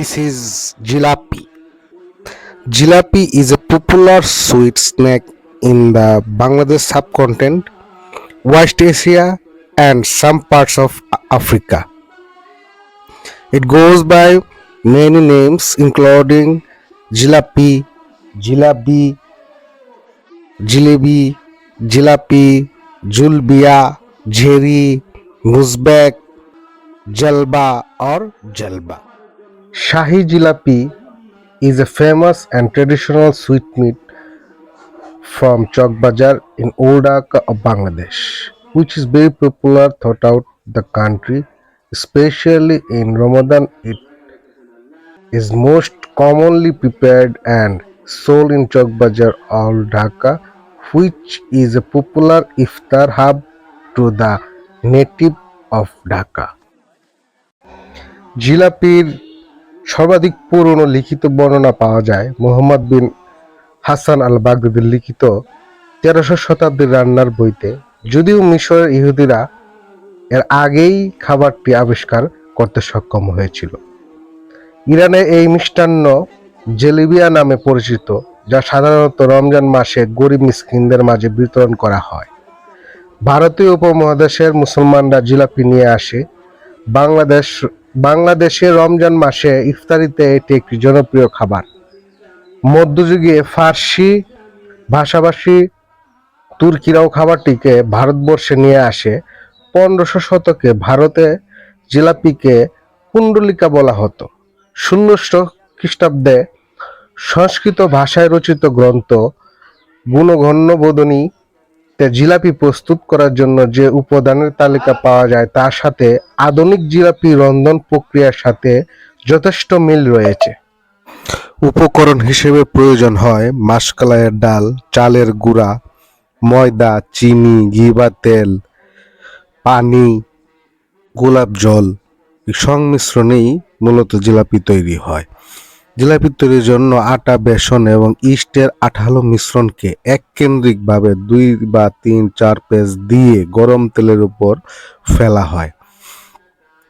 This is Jilapi. Jilapi is a popular sweet snack in the Bangladesh subcontinent, West Asia, and some parts of Africa. It goes by many names including Jilapi, Jilabi, Jilebi, Jilapi, Julbia, Jheri, Muzbek, Jalba, or Jalba. Shahi Jilapi is a famous and traditional sweetmeat from Chowk Bazar in Old Dhaka of Bangladesh, which is very popular throughout the country, especially in Ramadan. It is most commonly prepared and sold in Chowk Bazar, Old Dhaka, which is a popular iftar hub to the native of Dhaka. জিলাপির সর্বাধিক পুরনো লিখিত বর্ণনা পাওয়া যায় মুহাম্মদ বিন হাসান আল বাগদাদির লিখিত 1300 শতাব্দীর রান্নার বইতে, যদিও মিশরের ইহুদিরা এর আগেই খাবারটি আবিষ্কার করতে সক্ষম হয়েছিল। ইরানে এই মিষ্টান্ন জেলিবিয়া নামে পরিচিত, যা সাধারণত রমজান মাসে গরিব মিসকিনদের মাঝে বিতরণ করা হয়। ভারতীয় উপমহাদেশের মুসলমানরা জিলাপি নিয়ে আসে বাংলাদেশে রমজান মাসে ইফতারিতে এটি একটি জনপ্রিয় খাবার। মধ্যযুগে ফার্সি ভাষাভাষী তুর্কিরাও খাবারটিকে ভারতবর্ষে নিয়ে আসে। 1500 শতকে ভারতে জিলাপিকে কুণ্ডলিকা বলা হতো। 1600 খ্রিস্টাব্দে সংস্কৃত ভাষায় রচিত গ্রন্থ গুণগণ্যবোধনী জিলাপি প্রস্তুত করার জন্য যে উপাদানের তালিকা পাওয়া যায় তার সাথে আধুনিক জিলাপি রন্ধন প্রক্রিয়ার সাথে যথেষ্ট মিল রয়েছে। উপকরণ হিসেবে প্রয়োজন হয় মাসকলাইয়ের ডাল, চালের গুঁড়া, ময়দা, চিনি, ঘি বা তেল, পানি, গোলাপ জল। এই সংমিশ্রণেই মূলত জিলাপি তৈরি হয়। জিলাপি তৈরির জন্য আটা, বেসন এবং ইস্টের আঠালো মিশ্রণকে এককেন্দ্রিকভাবে 2 বা 3-4 পেজ দিয়ে গরম তেলের উপর ফেলা হয়।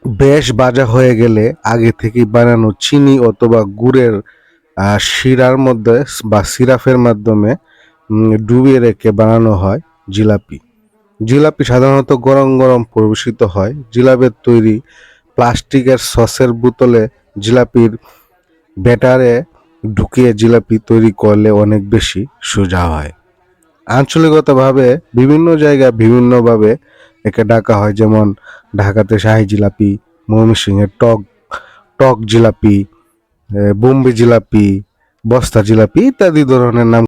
বেশ ভাজা হয়ে গেলে আগে থেকেই বানানো চিনি অথবা গুড়ের শিরার মধ্যে বা সিরাপের মাধ্যমে ডুবিয়ে রেখে বানানো হয় জিলাপি। জিলাপি সাধারণত গরম গরম পরিবেশিত হয়। জিলাপির তৈরি প্লাস্টিকের সসের বোতলে জিলাপির ব্যাটারে ঢুকিয়ে জিলাপি তৈরি করলে অনেক বেশি সোজা হয়। আঞ্চলিকতাভাবে বিভিন্ন জায়গায় বিভিন্নভাবে একে ডাকা হয়, যেমন ঢাকাতে শাহী জিলাপি, ময়মনসিংহে টক জিলাপি, বোম্বে জিলাপি, বস্তা জিলাপি ইত্যাদি ধরনের নাম